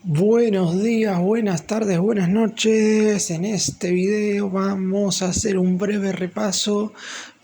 Buenos días, buenas tardes, buenas noches. En este video vamos a hacer un breve repaso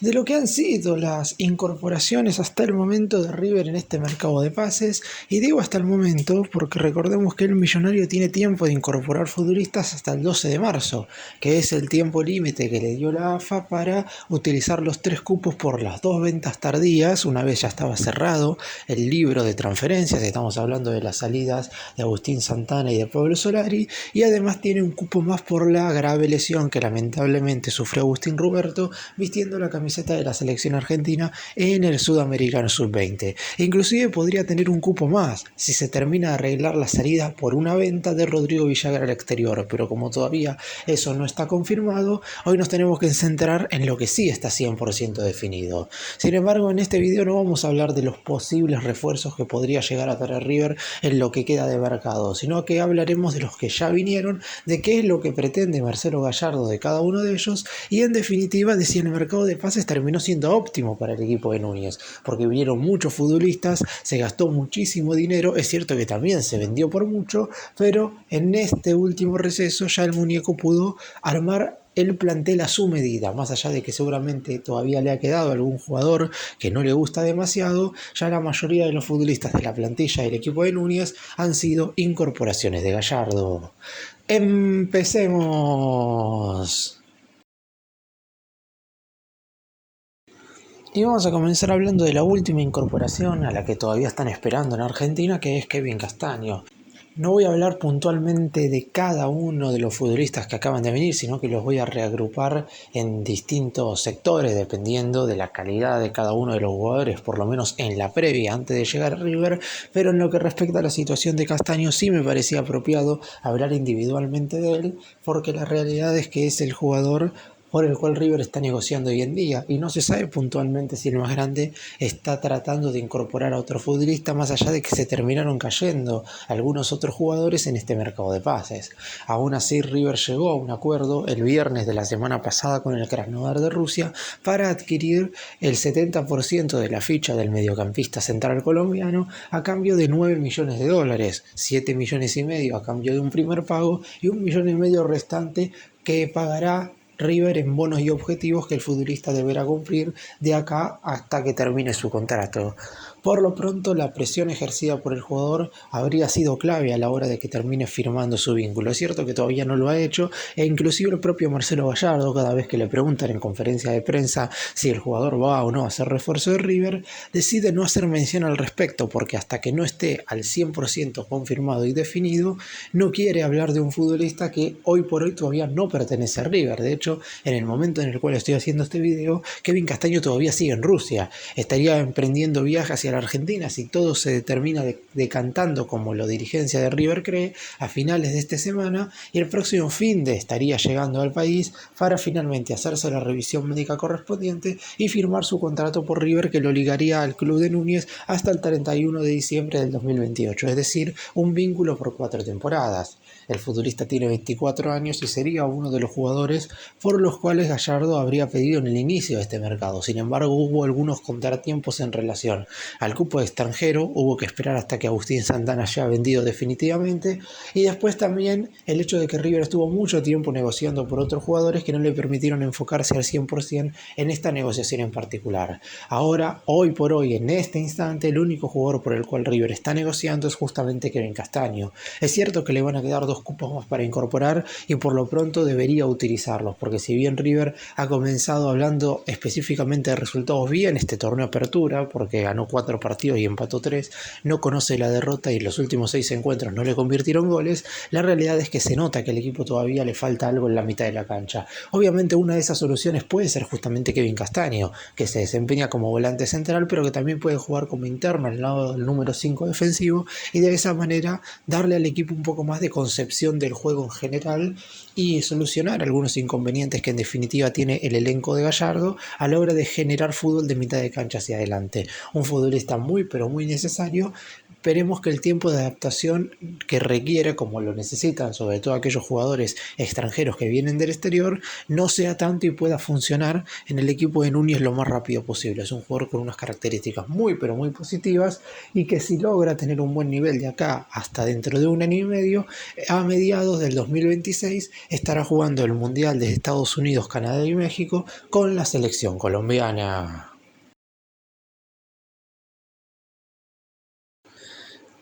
de lo que han sido las incorporaciones hasta el momento de River en este mercado de pases. Y digo hasta el momento porque recordemos que el Millonario tiene tiempo de incorporar futbolistas hasta el 12 de marzo, que es el tiempo límite que le dio la AFA para utilizar los 3 cupos por las 2 ventas tardías, una vez ya estaba cerrado el libro de transferencias. Estamos hablando de las salidas de Agustín Santana y de Pablo Solari, y además tiene un cupo más por la grave lesión que lamentablemente sufrió Agustín Ruberto vistiendo la camiseta de la selección argentina en el Sudamericano Sub-20. Inclusive podría tener un cupo más si se termina de arreglar la salida por una venta de Rodrigo Villagra al exterior, pero como todavía eso no está confirmado, hoy nos tenemos que centrar en lo que sí está 100% definido. Sin embargo, en este video no vamos a hablar de los posibles refuerzos que podría llegar a traer River en lo que queda de mercado, sino que hablaremos de los que ya vinieron, de qué es lo que pretende Marcelo Gallardo de cada uno de ellos y en definitiva de si el mercado de pases terminó siendo óptimo para el equipo de Núñez, porque vinieron muchos futbolistas, se gastó muchísimo dinero, es cierto que también se vendió por mucho, pero en este último receso ya el muñeco pudo armar el plantel a su medida, más allá de que seguramente todavía le ha quedado algún jugador que no le gusta demasiado. Ya la mayoría de los futbolistas de la plantilla del equipo de Núñez han sido incorporaciones de Gallardo. ¡Empecemos! Y vamos a comenzar hablando de la última incorporación a la que todavía están esperando en Argentina, que es Kevin Castaño. No voy a hablar puntualmente de cada uno de los futbolistas que acaban de venir, sino que los voy a reagrupar en distintos sectores dependiendo de la calidad de cada uno de los jugadores, por lo menos en la previa antes de llegar a River. Pero en lo que respecta a la situación de Castaño sí me parecía apropiado hablar individualmente de él, porque la realidad es que es el jugador por el cual River está negociando hoy en día, y no se sabe puntualmente si el más grande está tratando de incorporar a otro futbolista, más allá de que se terminaron cayendo algunos otros jugadores en este mercado de pases. Aún así, River llegó a un acuerdo el viernes de la semana pasada con el Krasnodar de Rusia para adquirir el 70% de la ficha del mediocampista central colombiano a cambio de 9 millones de dólares, 7 millones y medio a cambio de un primer pago y 1,5 millones restante que pagará River en bonos y objetivos que el futbolista deberá cumplir de acá hasta que termine su contrato. Por lo pronto, la presión ejercida por el jugador habría sido clave a la hora de que termine firmando su vínculo. Es cierto que todavía no lo ha hecho, e inclusive el propio Marcelo Gallardo, cada vez que le preguntan en conferencia de prensa si el jugador va o no a ser refuerzo de River, decide no hacer mención al respecto, porque hasta que no esté al 100% confirmado y definido, no quiere hablar de un futbolista que hoy por hoy todavía no pertenece a River. De hecho, en el momento en el cual estoy haciendo este video, Kevin Castaño todavía sigue en Rusia. Estaría emprendiendo viajes hacia la Argentina si todo se termina decantando como la dirigencia de River cree a finales de esta semana, y el próximo fin de estaría llegando al país para finalmente hacerse la revisión médica correspondiente y firmar su contrato por River, que lo ligaría al club de Núñez hasta el 31 de diciembre del 2028, es decir, un vínculo por 4 temporadas. El futbolista tiene 24 años y sería uno de los jugadores por los cuales Gallardo habría pedido en el inicio de este mercado. Sin embargo, hubo algunos contratiempos en relación al cupo extranjero, hubo que esperar hasta que Agustín Santana haya vendido definitivamente, y después también el hecho de que River estuvo mucho tiempo negociando por otros jugadores que no le permitieron enfocarse al 100% en esta negociación en particular. Ahora, hoy por hoy, en este instante, el único jugador por el cual River está negociando es justamente Kevin Castaño. Es cierto que le van a quedar 2 cupos más para incorporar y por lo pronto debería utilizarlos, porque si bien River ha comenzado hablando específicamente de resultados bien este torneo apertura, porque ganó 4 partidos y empató 3, no conoce la derrota y los últimos 6 encuentros no le convirtieron goles, la realidad es que se nota que al equipo todavía le falta algo en la mitad de la cancha. Obviamente una de esas soluciones puede ser justamente Kevin Castaño, que se desempeña como volante central, pero que también puede jugar como interno al lado del número 5 defensivo, y de esa manera darle al equipo un poco más de concepción del juego en general y solucionar algunos inconvenientes que en definitiva tiene el elenco de Gallardo a la hora de generar fútbol de mitad de cancha hacia adelante. Un futbolista muy pero muy necesario esperemos que el tiempo de adaptación que requiere, como lo necesitan sobre todo aquellos jugadores extranjeros que vienen del exterior, no sea tanto y pueda funcionar en el equipo de Núñez lo más rápido posible. Es un jugador con unas características muy pero muy positivas y que si logra tener un buen nivel de acá hasta dentro de un año y medio, a mediados del 2026 estará jugando el Mundial de Estados Unidos, Canadá y México con la selección colombiana.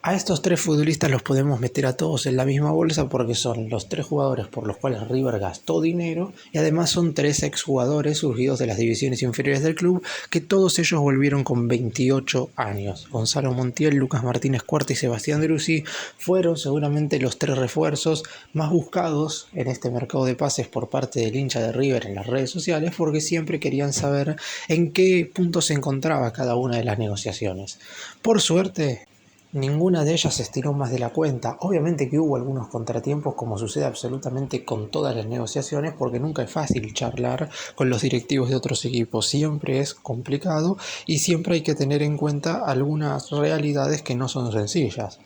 A estos tres futbolistas los podemos meter a todos en la misma bolsa porque son los tres jugadores por los cuales River gastó dinero y además son tres exjugadores surgidos de las divisiones inferiores del club que todos ellos volvieron con 28 años. Gonzalo Montiel, Lucas Martínez Cuarta y Sebastián Driussi fueron seguramente los tres refuerzos más buscados en este mercado de pases por parte del hincha de River en las redes sociales porque siempre querían saber en qué punto se encontraba cada una de las negociaciones. Por suerte, ninguna de ellas se estiró más de la cuenta. Obviamente que hubo algunos contratiempos como sucede absolutamente con todas las negociaciones porque nunca es fácil charlar con los directivos de otros equipos. Siempre es complicado y siempre hay que tener en cuenta algunas realidades que no son sencillas.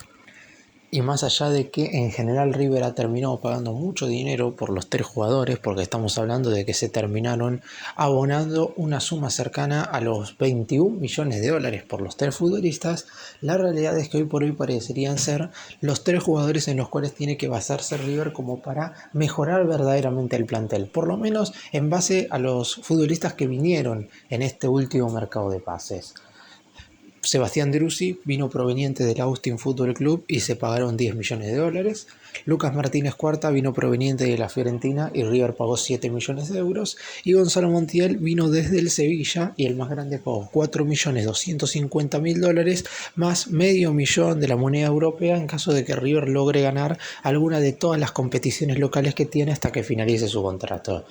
Y más allá de que en general River ha terminado pagando mucho dinero por los tres jugadores, porque estamos hablando de que se terminaron abonando una suma cercana a los 21 millones de dólares por los tres futbolistas, la realidad es que hoy por hoy parecerían ser los tres jugadores en los cuales tiene que basarse River como para mejorar verdaderamente el plantel, por lo menos en base a los futbolistas que vinieron en este último mercado de pases. Sebastián Driussi vino proveniente del Austin Football Club y se pagaron 10 millones de dólares. Lucas Martínez Cuarta vino proveniente de la Fiorentina y River pagó 7 millones de euros. Y Gonzalo Montiel vino desde el Sevilla y el más grande pagó 4.250.000 dólares más medio millón de la moneda europea en caso de que River logre ganar alguna de todas las competiciones locales que tiene hasta que finalice su contrato.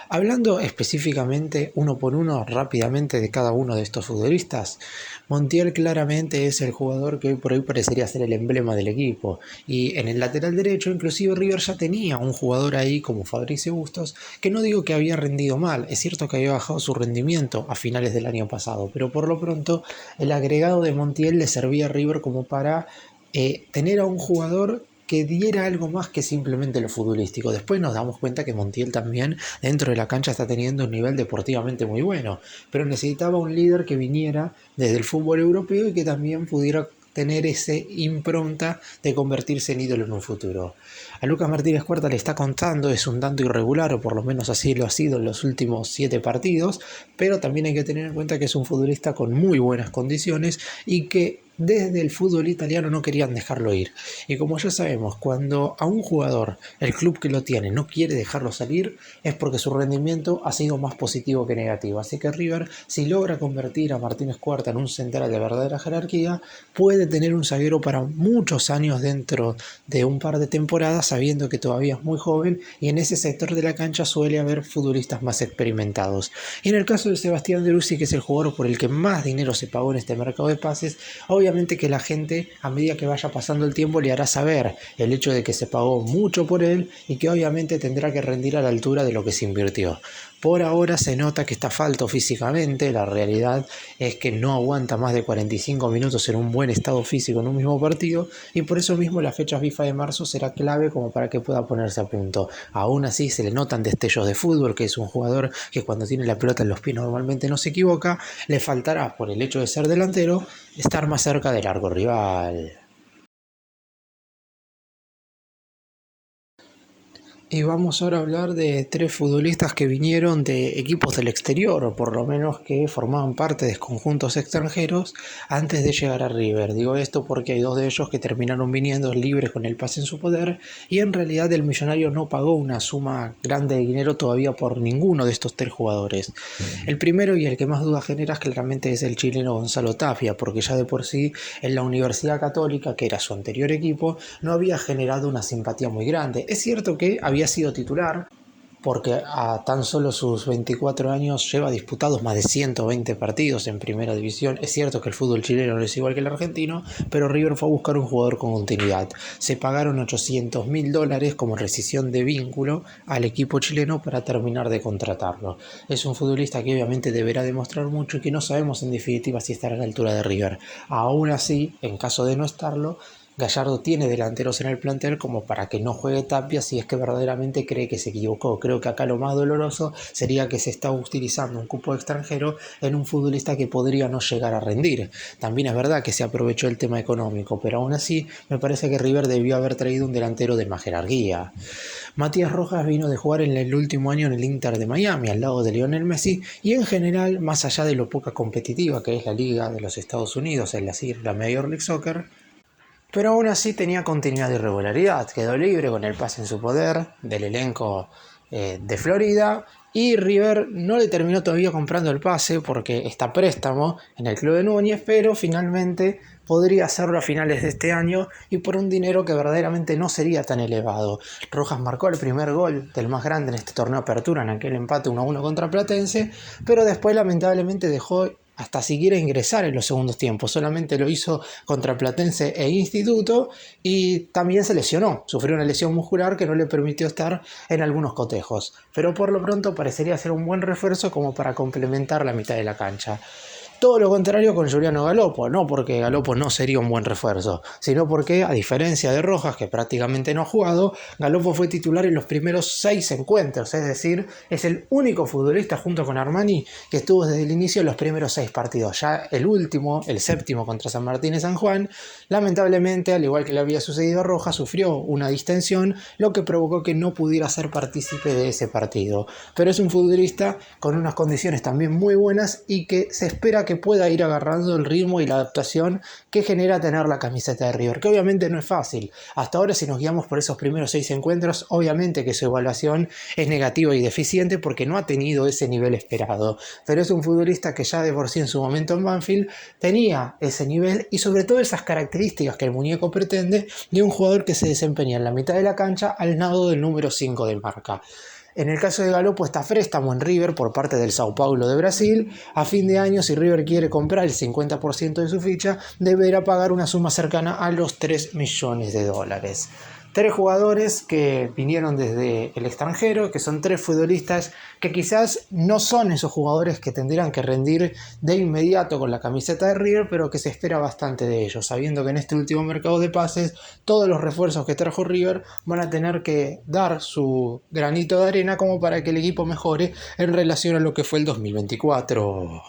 Hablando específicamente uno por uno rápidamente de cada uno de estos futbolistas, Montiel claramente es el jugador que hoy por hoy parecería ser el emblema del equipo y en el lateral derecho inclusive River ya tenía un jugador ahí como Fabricio Bustos que no digo que había rendido mal, es cierto que había bajado su rendimiento a finales del año pasado, pero por lo pronto el agregado de Montiel le servía a River como para tener a un jugador que diera algo más que simplemente lo futbolístico. Después nos damos cuenta que Montiel también dentro de la cancha está teniendo un nivel deportivamente muy bueno, pero necesitaba un líder que viniera desde el fútbol europeo y que también pudiera tener ese impronta de convertirse en ídolo en un futuro. A Lucas Martínez Cuarta le está contando, es un tanto irregular, o por lo menos así lo ha sido en los últimos 7 partidos, pero también hay que tener en cuenta que es un futbolista con muy buenas condiciones y que desde el fútbol italiano no querían dejarlo ir. Y como ya sabemos, cuando a un jugador, el club que lo tiene, no quiere dejarlo salir, es porque su rendimiento ha sido más positivo que negativo. Así que River, si logra convertir a Martínez Cuarta en un central de verdadera jerarquía, puede tener un zaguero para muchos años dentro de un par de temporadas, sabiendo que todavía es muy joven y en ese sector de la cancha suele haber futbolistas más experimentados. Y en el caso de Sebastián Driussi, que es el jugador por el que más dinero se pagó en este mercado de pases, obviamente que la gente a medida que vaya pasando el tiempo le hará saber el hecho de que se pagó mucho por él y que obviamente tendrá que rendir a la altura de lo que se invirtió. Por ahora se nota que está falto físicamente, la realidad es que no aguanta más de 45 minutos en un buen estado físico en un mismo partido y por eso mismo la fecha FIFA de marzo será clave como para que pueda ponerse a punto. Aún así se le notan destellos de fútbol, que es un jugador que cuando tiene la pelota en los pies normalmente no se equivoca, le faltará por el hecho de ser delantero estar más cerca del arco rival. Y vamos ahora a hablar de tres futbolistas que vinieron de equipos del exterior, o por lo menos que formaban parte de conjuntos extranjeros antes de llegar a River. Digo esto porque hay dos de ellos que terminaron viniendo libres con el pase en su poder y en realidad el millonario no pagó una suma grande de dinero todavía por ninguno de estos tres jugadores. El primero y el que más dudas genera claramente es el chileno Gonzalo Tapia, porque ya de por sí en la Universidad Católica, que era su anterior equipo, no había generado una simpatía muy grande. Es cierto que había sido titular, porque a tan solo sus 24 años lleva disputados más de 120 partidos en primera división. Es cierto que el fútbol chileno no es igual que el argentino, pero River fue a buscar un jugador con continuidad. Se pagaron $800.000 como rescisión de vínculo al equipo chileno para terminar de contratarlo. Es un futbolista que obviamente deberá demostrar mucho y que no sabemos en definitiva si estará a la altura de River. Aún así, en caso de no estarlo, Gallardo tiene delanteros en el plantel como para que no juegue Tapia si es que verdaderamente cree que se equivocó. Creo que acá lo más doloroso sería que se está utilizando un cupo extranjero en un futbolista que podría no llegar a rendir. También es verdad que se aprovechó el tema económico, pero aún así me parece que River debió haber traído un delantero de más jerarquía. Matías Rojas vino de jugar en el último año en el Inter de Miami al lado de Lionel Messi y en general, más allá de lo poca competitiva que es la Liga de los Estados Unidos, es decir, la Major League Soccer, pero aún así tenía continuidad y regularidad. Quedó libre con el pase en su poder del elenco de Florida y River no le terminó todavía comprando el pase porque está a préstamo en el club de Núñez, pero finalmente podría hacerlo a finales de este año y por un dinero que verdaderamente no sería tan elevado. Rojas marcó el primer gol del más grande en este torneo Apertura en aquel empate 1-1 contra Platense, pero después lamentablemente dejó hasta siquiera ingresar en los segundos tiempos. Solamente lo hizo contra Platense e Instituto y también se lesionó. Sufrió una lesión muscular que no le permitió estar en algunos cotejos. Pero por lo pronto parecería ser un buen refuerzo como para complementar la mitad de la cancha. Todo lo contrario con Giuliano Galopo, no porque Galopo no sería un buen refuerzo, sino porque, a diferencia de Rojas, que prácticamente no ha jugado, Galopo fue titular en los primeros 6 encuentros, es decir, es el único futbolista junto con Armani que estuvo desde el inicio en los primeros 6 partidos. Ya el último, el séptimo contra San Martín y San Juan, lamentablemente, al igual que le había sucedido a Rojas, sufrió una distensión, lo que provocó que no pudiera ser partícipe de ese partido. Pero es un futbolista con unas condiciones también muy buenas y que se espera que pueda ir agarrando el ritmo y la adaptación que genera tener la camiseta de River, que obviamente no es fácil. Hasta ahora, si nos guiamos por esos primeros 6 encuentros, obviamente que su evaluación es negativa y deficiente porque no ha tenido ese nivel esperado, pero es un futbolista que ya de por sí en su momento en Banfield tenía ese nivel y sobre todo esas características que el muñeco pretende de un jugador que se desempeña en la mitad de la cancha al lado del número 5 de marca. En el caso de Galopo está préstamo en River por parte del Sao Paulo de Brasil. A fin de año, si River quiere comprar el 50% de su ficha, deberá pagar una suma cercana a los $3 millones. 3 jugadores que vinieron desde el extranjero, que son 3 futbolistas que quizás no son esos jugadores que tendrían que rendir de inmediato con la camiseta de River, pero que se espera bastante de ellos, sabiendo que en este último mercado de pases todos los refuerzos que trajo River van a tener que dar su granito de arena como para que el equipo mejore en relación a lo que fue el 2024.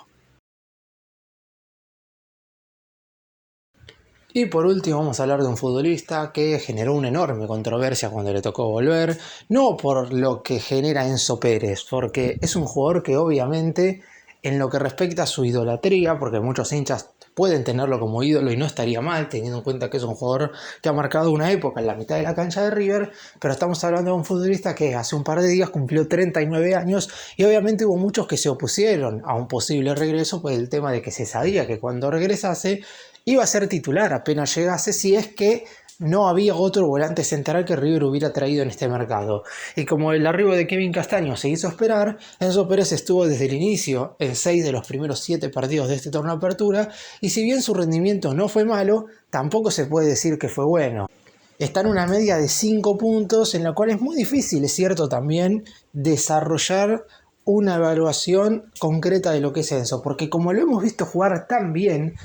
Y por último vamos a hablar de un futbolista que generó una enorme controversia cuando le tocó volver, no por lo que genera Enzo Pérez, porque es un jugador que obviamente en lo que respecta a su idolatría, porque muchos hinchas pueden tenerlo como ídolo y no estaría mal, teniendo en cuenta que es un jugador que ha marcado una época en la mitad de la cancha de River, pero estamos hablando de un futbolista que hace un par de días cumplió 39 años y obviamente hubo muchos que se opusieron a un posible regreso por el tema de que se sabía que cuando regresase iba a ser titular apenas llegase si es que no había otro volante central que River hubiera traído en este mercado. Y como el arribo de Kevin Castaño se hizo esperar, Enzo Pérez estuvo desde el inicio en 6 de los primeros 7 partidos de este torneo de apertura, y si bien su rendimiento no fue malo, tampoco se puede decir que fue bueno. Está en una media de 5 puntos, en la cual es muy difícil, es cierto también, desarrollar una evaluación concreta de lo que es Enzo, porque como lo hemos visto jugar tan bien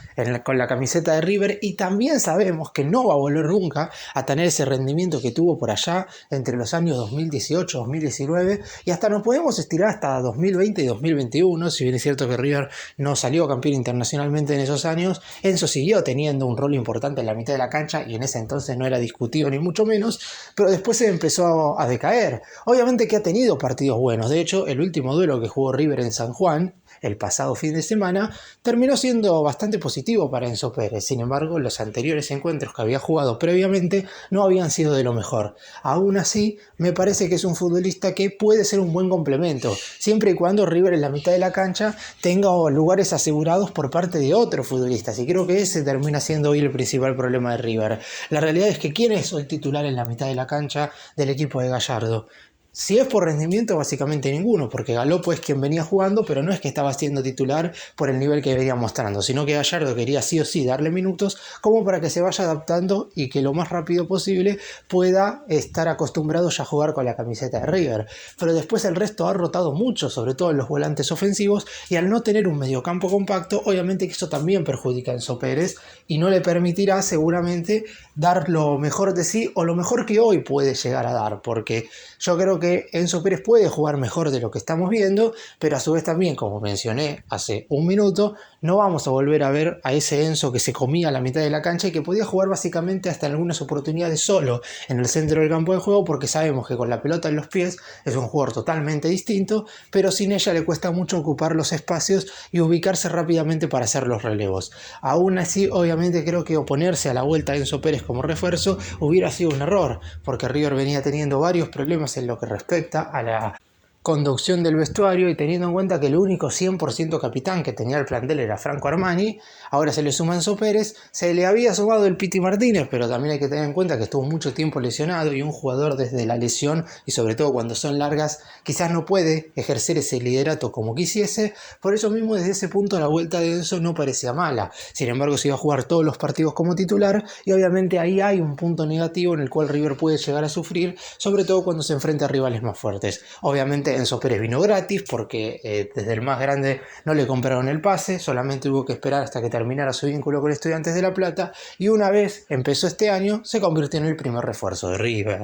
con la camiseta de River y también sabemos que no va a volver nunca a tener ese rendimiento que tuvo por allá entre los años 2018, 2019 y hasta nos podemos estirar hasta 2020 y 2021, si bien es cierto que River no salió campeón internacionalmente en esos años, Enzo siguió teniendo un rol importante en la mitad de la cancha y en ese entonces no era discutido ni mucho menos, pero después se empezó a decaer. Obviamente que ha tenido partidos buenos, de hecho el último duelo que jugó River en San Juan el pasado fin de semana terminó siendo bastante positivo para Enzo Pérez. Sin embargo, los anteriores encuentros que había jugado previamente no habían sido de lo mejor. Aún así, me parece que es un futbolista que puede ser un buen complemento, siempre y cuando River en la mitad de la cancha tenga lugares asegurados por parte de otros futbolistas. Y creo que ese termina siendo hoy el principal problema de River. La realidad es que ¿quién es hoy titular en la mitad de la cancha del equipo de Gallardo? Si es por rendimiento, básicamente ninguno, porque Galopo es quien venía jugando, pero no es que estaba siendo titular por el nivel que venía mostrando, sino que Gallardo quería sí o sí darle minutos como para que se vaya adaptando y que lo más rápido posible pueda estar acostumbrado ya a jugar con la camiseta de River. Pero después el resto ha rotado mucho, sobre todo en los volantes ofensivos, y al no tener un mediocampo compacto, obviamente que eso también perjudica a Enzo Pérez y no le permitirá seguramente dar lo mejor de sí o lo mejor que hoy puede llegar a dar, porque yo creo que Enzo Pérez puede jugar mejor de lo que estamos viendo, pero a su vez también, como mencioné hace un minuto, no vamos a volver a ver a ese Enzo que se comía a la mitad de la cancha y que podía jugar básicamente hasta en algunas oportunidades solo en el centro del campo de juego, porque sabemos que con la pelota en los pies es un jugador totalmente distinto, pero sin ella le cuesta mucho ocupar los espacios y ubicarse rápidamente para hacer los relevos. Aún así, obviamente creo que oponerse a la vuelta de Enzo Pérez como refuerzo hubiera sido un error, porque River venía teniendo varios problemas en lo que respecta a la conducción del vestuario, y teniendo en cuenta que el único 100% capitán que tenía el plantel era Franco Armani, ahora se le suma Enzo Pérez, se le había sumado el Piti Martínez, pero también hay que tener en cuenta que estuvo mucho tiempo lesionado y un jugador desde la lesión, y sobre todo cuando son largas, quizás no puede ejercer ese liderato como quisiese. Por eso mismo, desde ese punto la vuelta de Enzo no parecía mala. Sin embargo, se iba a jugar todos los partidos como titular y obviamente ahí hay un punto negativo en el cual River puede llegar a sufrir, sobre todo cuando se enfrenta a rivales más fuertes. Obviamente Enzo Pérez vino gratis porque desde el más grande no le compraron el pase, solamente hubo que esperar hasta que terminara su vínculo con Estudiantes de La Plata, y una vez empezó este año se convirtió en el primer refuerzo de River.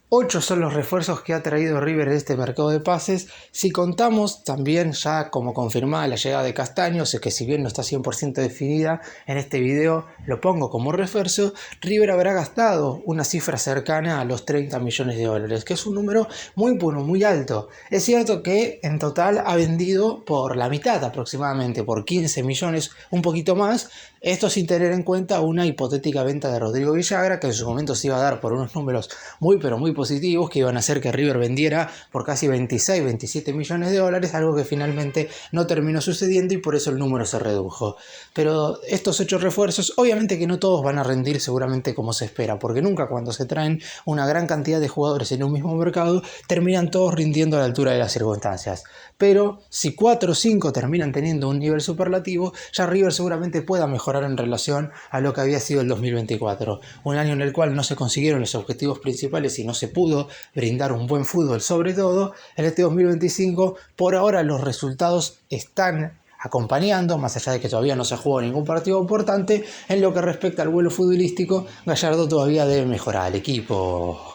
8 son los refuerzos que ha traído River en este mercado de pases. Si contamos también ya como confirmada la llegada de Castaño, sé que si bien no está 100% definida, en este video lo pongo como refuerzo. River habrá gastado una cifra cercana a los 30 millones de dólares, que es un número muy bueno, muy alto. Es cierto que en total ha vendido por la mitad aproximadamente, por 15 millones, un poquito más. Esto sin tener en cuenta una hipotética venta de Rodrigo Villagra, que en su momento se iba a dar por unos números muy pero muy positivos, que iban a hacer que River vendiera por casi 26, 27 millones de dólares, algo que finalmente no terminó sucediendo y por eso el número se redujo. Pero estos 8 refuerzos, obviamente que no todos van a rendir seguramente como se espera, porque nunca cuando se traen una gran cantidad de jugadores en un mismo mercado, terminan todos rindiendo a la altura de las circunstancias. Pero si 4 o 5 terminan teniendo un nivel superlativo, ya River seguramente pueda mejorar en relación a lo que había sido el 2024, un año en el cual no se consiguieron los objetivos principales y no se pudo brindar un buen fútbol. Sobre todo en este 2025, por ahora los resultados están acompañando, más allá de que todavía no se ha jugado ningún partido importante. En lo que respecta al vuelo futbolístico, Gallardo todavía debe mejorar al equipo.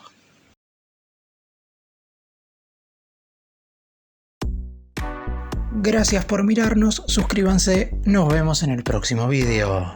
Gracias por mirarnos, suscríbanse, nos vemos en el próximo video.